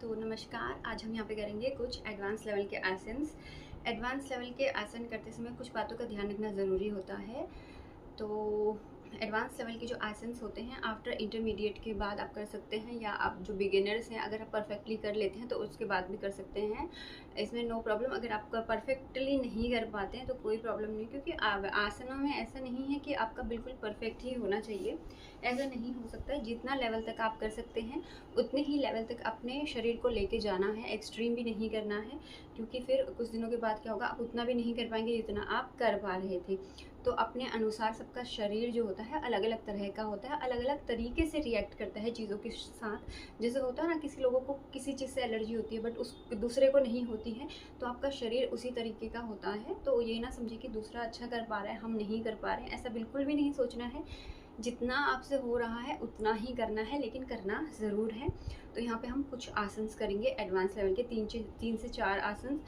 तो नमस्कार। आज हम यहाँ पे करेंगे कुछ एडवांस लेवल के आसन्स। एडवांस लेवल के आसन करते समय कुछ बातों का ध्यान रखना ज़रूरी होता है। तो एडवांस लेवल के जो आसन्स होते हैं आफ्टर इंटरमीडिएट के बाद आप कर सकते हैं, या आप जो बिगिनर्स हैं अगर आप परफेक्टली कर लेते हैं तो उसके बाद भी कर सकते हैं। इसमें नो प्रॉब्लम। अगर आपका परफेक्टली नहीं कर पाते हैं तो कोई प्रॉब्लम नहीं, क्योंकि आसनों में ऐसा नहीं है कि आपका बिल्कुल परफेक्ट ही होना चाहिए। ऐसा नहीं हो सकता है। जितना लेवल तक आप कर सकते हैं उतने ही लेवल तक अपने शरीर को लेके जाना है। एक्सट्रीम भी नहीं करना है, क्योंकि फिर कुछ दिनों के बाद क्या होगा, आप उतना भी नहीं कर पाएंगे जितना आप कर पा रहे थे। तो अपने अनुसार सबका शरीर जो होता है अलग अलग तरह का होता है, अलग अलग तरीके से रिएक्ट करता है चीज़ों के साथ। जैसे होता है ना, किसी लोगों को किसी चीज़ से एलर्जी होती है बट उस दूसरे को नहीं होती है, तो आपका शरीर उसी तरीके का होता है। तो ये ना समझिए कि दूसरा अच्छा कर पा रहा है, हम नहीं कर पा रहे हैं, ऐसा बिल्कुल भी नहीं सोचना है। जितना आपसे हो रहा है उतना ही करना है, लेकिन करना ज़रूर है। तो यहाँ पे हम कुछ आसन्स करेंगे एडवांस लेवल के, 3 से 4 आसन्स।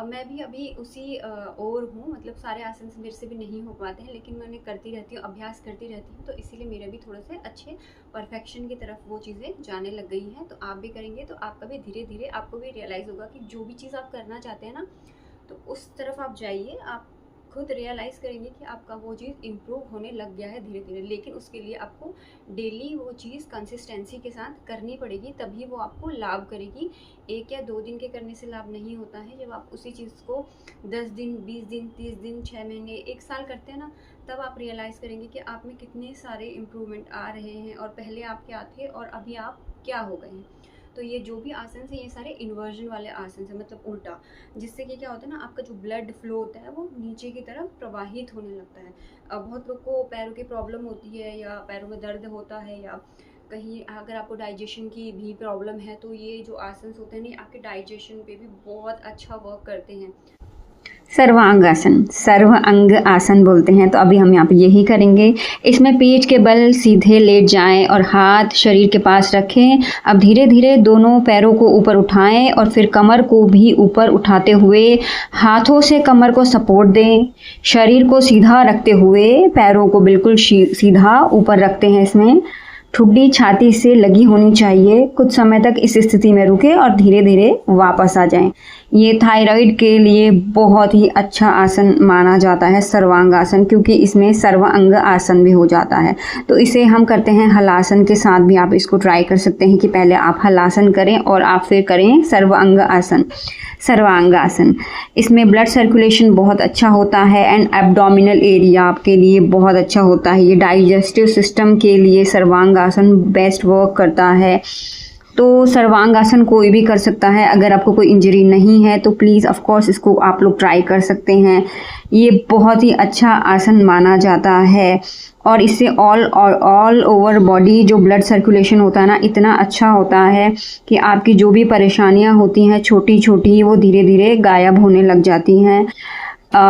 मैं भी अभी उसी और हूँ, मतलब सारे आसन्स मेरे से भी नहीं हो पाते हैं, लेकिन मैं करती रहती हूँ, अभ्यास करती रहती हूँ, तो इसीलिए मेरे भी थोड़े से अच्छे परफेक्शन की तरफ वो चीज़ें जाने लग गई हैं। तो आप भी करेंगे तो आपका भी धीरे धीरे आपको भी रियलाइज़ होगा कि जो भी चीज़ आप करना चाहते हैं ना, तो उस तरफ आप जाइए। आप खुद रियलाइज़ करेंगे कि आपका वो चीज़ इम्प्रूव होने लग गया है धीरे धीरे। लेकिन उसके लिए आपको डेली वो चीज़ कंसिस्टेंसी के साथ करनी पड़ेगी, तभी वो आपको लाभ करेगी। 1 या 2 दिन के करने से लाभ नहीं होता है। जब आप उसी चीज़ को 10 दिन, 20 दिन, 30 दिन, 6 महीने, 1 साल करते हैं ना, तब आप रियलाइज़ करेंगे कि आप में कितने सारे इम्प्रूवमेंट आ रहे हैं, और पहले आप क्या थे और अभी आप क्या हो गए हैं। तो ये जो भी आसन हैं ये सारे इन्वर्जन वाले आसन हैं, मतलब उल्टा, जिससे कि क्या होता है ना, आपका जो ब्लड फ्लो होता है वो नीचे की तरफ प्रवाहित होने लगता है। बहुत लोग को पैरों की प्रॉब्लम होती है, या पैरों में दर्द होता है, या कहीं अगर आपको डाइजेशन की भी प्रॉब्लम है, तो ये जो आसन होते हैं ना, आपके डाइजेशन पे भी बहुत अच्छा वर्क करते हैं। सर्वांग आसन, सर्व अंग आसन बोलते हैं। तो अभी हम यहाँ पे यही करेंगे। इसमें पीठ के बल सीधे लेट जाएं और हाथ शरीर के पास रखें। अब धीरे धीरे दोनों पैरों को ऊपर उठाएं और फिर कमर को भी ऊपर उठाते हुए हाथों से कमर को सपोर्ट दें। शरीर को सीधा रखते हुए पैरों को बिल्कुल सीधा ऊपर रखते हैं। इसमें ठुड्डी छाती से लगी होनी चाहिए। कुछ समय तक इस स्थिति में रुके और धीरे धीरे वापस आ जाएं। ये थायराइड के लिए बहुत ही अच्छा आसन माना जाता है, सर्वांग आसन, क्योंकि इसमें सर्वांग आसन भी हो जाता है। तो इसे हम करते हैं हलासन के साथ भी। आप इसको ट्राई कर सकते हैं कि पहले आप हलासन करें और आप फिर करें सर्वांग आसन, सर्वांग आसन। इसमें ब्लड सर्कुलेशन बहुत अच्छा होता है एंड एब्डोमिनल एरिया आपके लिए बहुत अच्छा होता है। ये डाइजेस्टिव सिस्टम के लिए सर्वांग आसन बेस्ट वर्क करता है। तो सर्वांग आसन कोई भी कर सकता है। अगर आपको कोई इंजरी नहीं है तो प्लीज़ ऑफ कोर्स इसको आप लोग ट्राई कर सकते हैं। ये बहुत ही अच्छा आसन माना जाता है, और इससे ऑल ओवर बॉडी जो ब्लड सर्कुलेशन होता है ना, इतना अच्छा होता है कि आपकी जो भी परेशानियां होती हैं छोटी छोटी, वो धीरे धीरे गायब होने लग जाती हैं।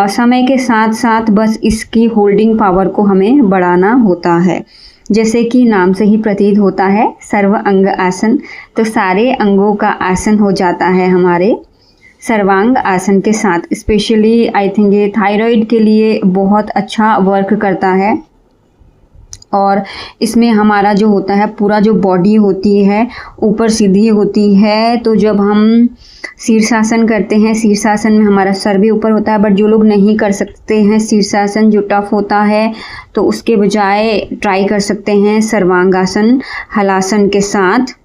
समय के साथ साथ बस इसकी होल्डिंग पावर को हमें बढ़ाना होता है। जैसे कि नाम से ही प्रतीत होता है, सर्व अंग आसन, तो सारे अंगों का आसन हो जाता है हमारे सर्वांग आसन के साथ। स्पेशली आई थिंक ये थायराइड के लिए बहुत अच्छा वर्क करता है। और इसमें हमारा जो होता है पूरा जो बॉडी होती है ऊपर सीधी होती है। तो जब हम शीर्षासन करते हैं, शीर्षासन में हमारा सर भी ऊपर होता है, बट जो लोग नहीं कर सकते हैं शीर्षासन, जो टफ होता है, तो उसके बजाय ट्राई कर सकते हैं सर्वांगासन हलासन के साथ।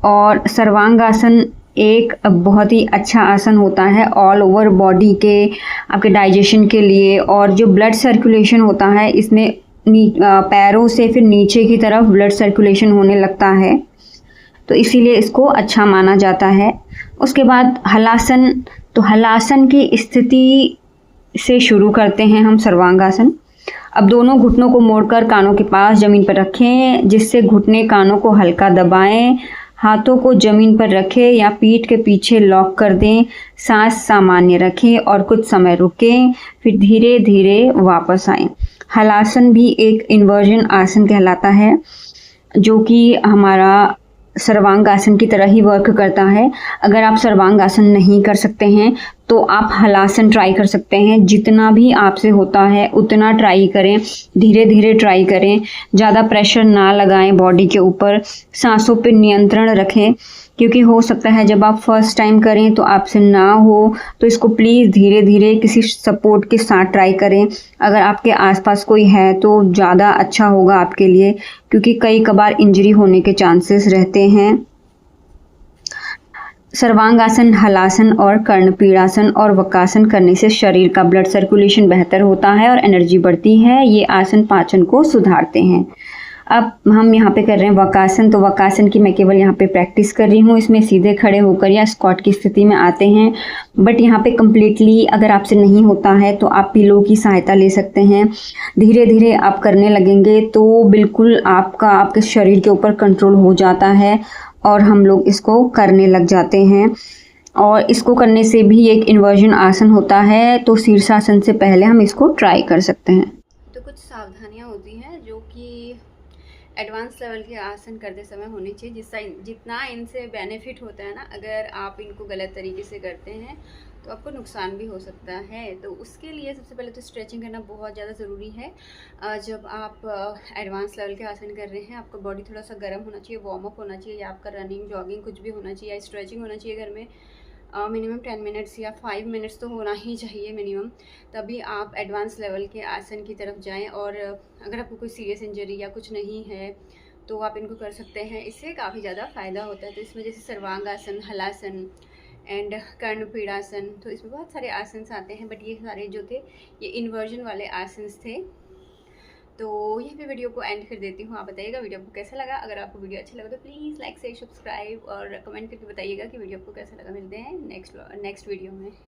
और सर्वांगासन एक बहुत ही अच्छा आसन होता है ऑल ओवर बॉडी के, आपके डाइजेशन के लिए। और जो ब्लड सर्कुलेशन होता है इसमें पैरों से फिर नीचे की तरफ ब्लड सर्कुलेशन होने लगता है, तो इसीलिए इसको अच्छा माना जाता है। उसके बाद हलासन, तो हलासन की स्थिति से शुरू करते हैं हम सर्वांगासन। अब दोनों घुटनों को मोड़कर कानों के पास ज़मीन पर रखें, जिससे घुटने कानों को हल्का दबाएं। हाथों को ज़मीन पर रखें या पीठ के पीछे लॉक कर दें। सांस सामान्य रखें और कुछ समय रुकें, फिर धीरे धीरे वापस आएं। हलासन भी एक इन्वर्जन आसन कहलाता है, जो कि हमारा सर्वांग आसन की तरह ही वर्क करता है। अगर आप सर्वांग आसन नहीं कर सकते हैं तो आप हलासन ट्राई कर सकते हैं। जितना भी आपसे होता है उतना ट्राई करें, धीरे धीरे ट्राई करें, ज़्यादा प्रेशर ना लगाएं बॉडी के ऊपर, सांसों पे नियंत्रण रखें, क्योंकि हो सकता है जब आप फर्स्ट टाइम करें तो आपसे ना हो, तो इसको प्लीज़ धीरे धीरे किसी सपोर्ट के साथ ट्राई करें। अगर आपके आसपास कोई है तो ज़्यादा अच्छा होगा आपके लिए, क्योंकि कई कबार इंजरी होने के चांसेस रहते हैं। सर्वांगासन, हलासन और कर्णपीड़ासन और वक्रासन करने से शरीर का ब्लड सर्कुलेशन बेहतर होता है और एनर्जी बढ़ती है। ये आसन पाचन को सुधारते हैं। अब हम यहाँ पे कर रहे हैं वक्रासन। तो वक्रासन की मैं केवल यहाँ पे प्रैक्टिस कर रही हूँ। इसमें सीधे खड़े होकर या स्क्वाट की स्थिति में आते हैं, बट यहाँ पे कम्प्लीटली अगर आपसे नहीं होता है तो आप पिलो की सहायता ले सकते हैं। धीरे धीरे आप करने लगेंगे तो बिल्कुल आपके शरीर के ऊपर कंट्रोल हो जाता है और हम लोग इसको करने लग जाते हैं। और इसको करने से भी एक इन्वर्जन आसन होता है, तो शीर्षासन से पहले हम इसको ट्राई कर सकते हैं। तो कुछ सावधानियां होती हैं जो कि एडवांस लेवल के आसन करते समय होनी चाहिए, जितना इनसे बेनिफिट होता है ना, अगर आप इनको गलत तरीके से करते हैं तो आपको नुकसान भी हो सकता है। तो उसके लिए सबसे पहले तो स्ट्रेचिंग करना बहुत ज़्यादा ज़रूरी है। जब आप एडवांस लेवल के आसन कर रहे हैं, आपका बॉडी थोड़ा सा गर्म होना चाहिए, वार्म अप होना चाहिए, या आपका रनिंग जॉगिंग कुछ भी होना चाहिए, या स्ट्रेचिंग होना चाहिए घर में। मिनिमम 10 मिनट्स या 5 मिनट्स तो होना ही चाहिए मिनिमम, तभी आप एडवांस लेवल के आसन की तरफ जाएं। और अगर आपको कोई सीरियस इंजरी या कुछ नहीं है तो आप इनको कर सकते हैं, इससे काफ़ी ज़्यादा फ़ायदा होता है। तो इसमें जैसे सर्वांग आसन, हलासन एंड कर्णपीड़ासन, तो इसमें बहुत सारे आसन्स आते हैं, बट ये सारे जो थे ये इन्वर्जन वाले आसन्स थे। तो यहीं पे वीडियो को एंड कर देती हूँ। आप बताइएगा वीडियो आपको कैसा लगा। अगर आपको वीडियो अच्छा लगा तो प्लीज़ लाइक, शेयर, सब्सक्राइब और कमेंट करके बताइएगा कि वीडियो आपको कैसा लगा। मिलते हैं नेक्स्ट वीडियो में।